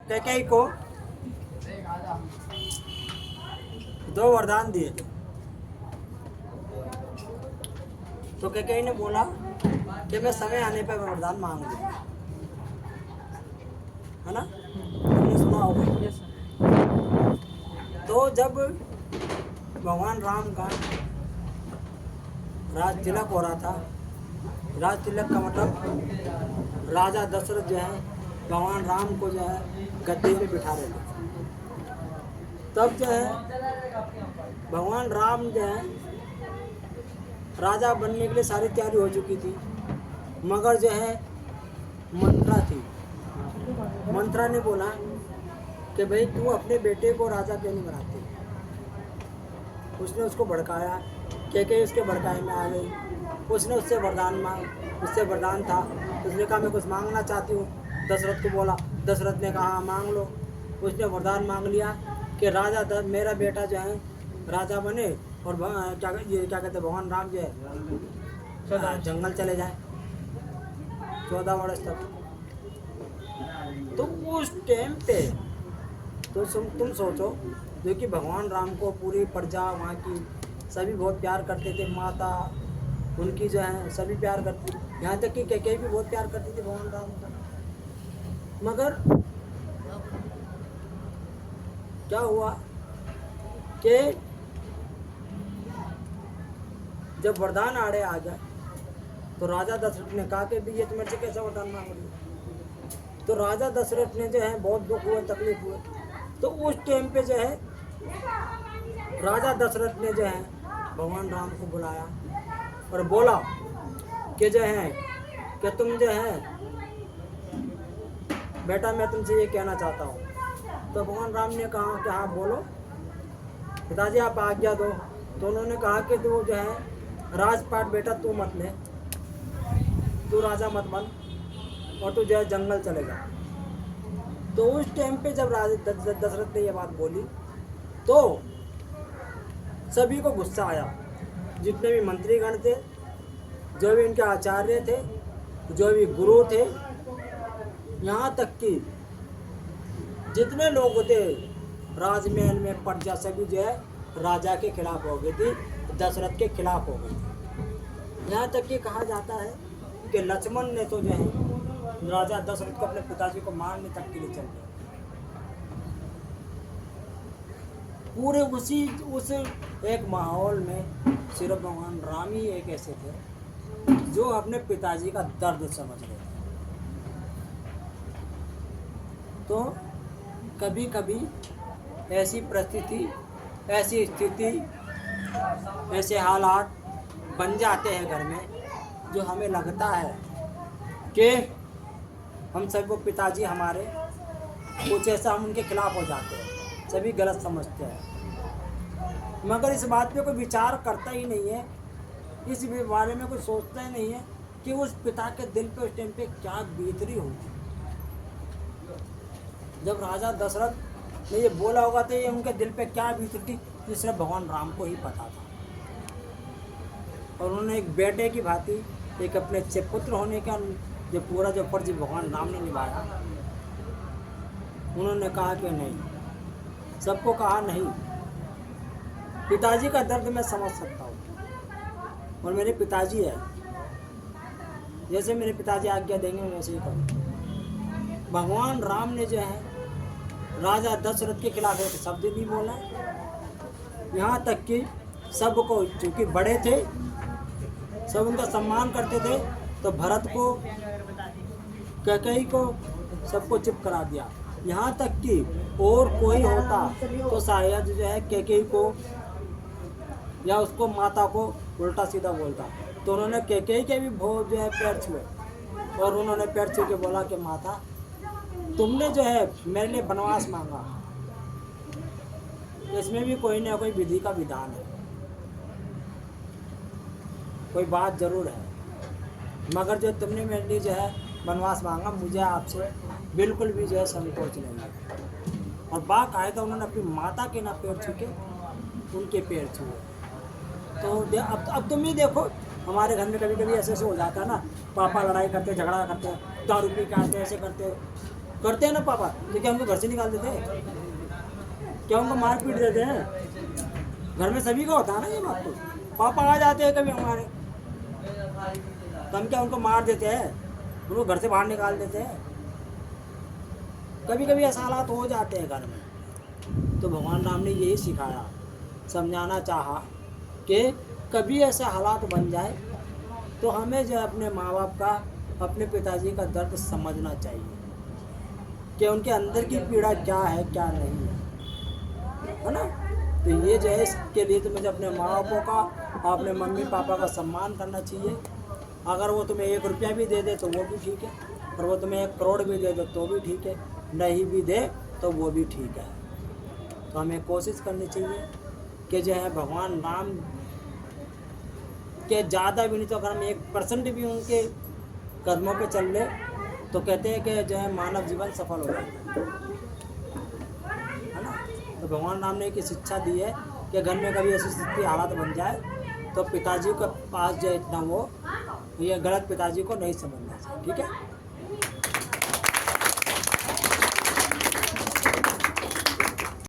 कैकेयी को 2 वरदान दिए थे। तो कैकेयी ने बोला कि मैं समय आने पर वरदान मांग लूँ, है ना, तुमने सुना होगा। तो जब भगवान राम का राज तिलक हो रहा था, राज तिलक का मतलब राजा दशरथ जो है भगवान राम को जो है गद्दी पे बिठा रहे थे। तब जो है भगवान राम जो है राजा बनने के लिए सारी तैयारी हो चुकी थी, मगर जो है मंत्रा थी। मंत्रा ने बोला कि भाई तू अपने बेटे को राजा क्यों नहीं बनाती। उसने उसको भड़काया, कैकेयी उसके भड़काए में आ गई। उसने उससे वरदान उससे वरदान था, उसने कहा मैं कुछ मांगना चाहती हूँ। दशरथ को बोला, दशरथ ने कहा मांग लो। उसने वरदान मांग लिया कि राजा मेरा बेटा जो है राजा बने और क्या कहते भगवान राम जो है जंगल चले जाए 14 वर्ष तक। तो उस टाइम पे तो तुम सोचो, जो कि भगवान राम को पूरी प्रजा वहाँ की सभी बहुत प्यार करते थे, माता उनकी जो है सभी प्यार करती, यहाँ तक कि कैकेयी भी बहुत प्यार करती थी भगवान राम का। मगर क्या हुआ कि जब वरदान आड़े आ गया तो राजा दशरथ ने कहा कि ये तुम मेरे से कैसा वरदान मांग रही हो। तो राजा दशरथ ने जो है बहुत दुख हुआ, तकलीफ हुआ। तो उस टाइम पे जो है राजा दशरथ ने जो है भगवान राम को बुलाया और बोला कि जो है कि तुम जो है बेटा मैं तुमसे ये कहना चाहता हूँ। तो भगवान राम ने कहा कि हाँ बोलो पिताजी आप आज्ञा दो। तो उन्होंने कहा कि तू जो है राजपाट बेटा तू मत ले, तू राजा मत बन और तू जो है जंगल चले जा। तो उस टाइम पे जब राजा दशरथ ने ये बात बोली तो सभी को गुस्सा आया, जितने भी मंत्रीगण थे, जो भी इनके आचार्य थे, जो भी गुरु थे, यहाँ तक कि जितने लोग थे राजमहल में प्रजा सभी जो है राजा के खिलाफ हो गई थी, दशरथ के खिलाफ हो गई थी। यहाँ तक कि कहा जाता है कि लक्ष्मण ने तो जो है राजा दशरथ को अपने पिताजी को मारने तक के लिए चल गए। पूरे उस एक माहौल में सिर्फ भगवान राम ही एक ऐसे थे जो अपने पिताजी का दर्द समझ रहे थे। तो कभी कभी ऐसी परिस्थिति, ऐसी स्थिति, ऐसे हालात बन जाते हैं घर में जो हमें लगता है कि हम सबको पिताजी हमारे कुछ ऐसा हम उनके खिलाफ हो जाते हैं, सभी गलत समझते हैं। मगर इस बात पे कोई विचार करता ही नहीं है, इस बारे में कोई सोचता ही नहीं है कि उस पिता के दिल पे उस टाइम पे क्या बीत रही होगी। जब राजा दशरथ ने ये बोला होगा तो ये उनके दिल पे क्या बीत रही थी, ये सिर्फ भगवान राम को ही पता था। और उन्होंने एक बेटे की भांति एक अपने अच्छे पुत्र होने का जो पूरा जो फर्ज भगवान राम ने निभाया। उन्होंने कहा कि नहीं, सबको कहा नहीं, पिताजी का दर्द मैं समझ सकता हूँ और मेरे पिताजी है, जैसे मेरे पिताजी आज्ञा देंगे वैसे ही करूँ। भगवान राम ने जो है राजा दशरथ के खिलाफ एक शब्द नहीं बोला। यहाँ तक कि सबको, चूँकि बड़े थे, सब उनका सम्मान करते थे, तो भरत को, कैकेयी को, सबको चुप करा दिया। यहाँ तक कि और कोई होता तो शायद जो है कैकेयी को या उसको माता को उल्टा सीधा बोलता। तो उन्होंने कैकेयी के भी बहुत जो है पैर छुए और उन्होंने पैर छू के बोला कि माता तुमने जो है मेरे लिए वनवास मांगा, इसमें भी कोई ना कोई विधि का विधान है, कोई बात जरूर है। मगर जो तुमने मेरे लिए जो है वनवास मांगा, मुझे आपसे बिल्कुल भी जो है संकोच नहीं है। और बाकायदा उन्होंने अपनी माता के ना पैर छू के उनके पैर छुए। तो अब तुम ही देखो, हमारे घर में कभी कभी ऐसे हो जाता है ना, पापा लड़ाई करते, झगड़ा करते, दारू पी के आते, ऐसे करते, करते हैं ना पापा, तो क्या उनको घर से निकाल देते हैं? क्या उनको मार पीट देते हैं? घर में सभी का होता है ना ये बात। तो पापा आ जाते हैं कभी हमारे, तो हम क्या उनको मार देते हैं, उनको घर से बाहर निकाल देते हैं? कभी कभी ऐसा हालात हो जाते हैं घर में। तो भगवान राम ने यही सिखाया, समझाना चाहा कि कभी ऐसे हालात बन जाए तो हमें जो है अपने माँ बाप का, अपने पिताजी का दर्द समझना चाहिए कि उनके अंदर की पीड़ा क्या है क्या नहीं है ना। तो ये जो है, इसके लिए तो मुझे अपने माँ बापों का, अपने मम्मी पापा का सम्मान करना चाहिए। अगर वो तुम्हें 1 रुपया भी दे दे तो वो भी ठीक है, और वो तुम्हें 1 करोड़ भी दे दे तो भी ठीक है, नहीं भी दे तो वो भी ठीक है। तो हमें कोशिश करनी चाहिए कि जो है भगवान राम के ज़्यादा भी नहीं तो अगर हम 1% भी उनके कदमों पे चल ले तो कहते हैं कि जो है मानव जीवन सफल हो जाता है ना। तो भगवान राम ने एक शिक्षा दी है कि घर में कभी ऐसी स्थिति हालात बन जाए तो पिताजी के पास जो इतना वो ये गलत पिताजी को नहीं समझना चाहिए, ठीक है।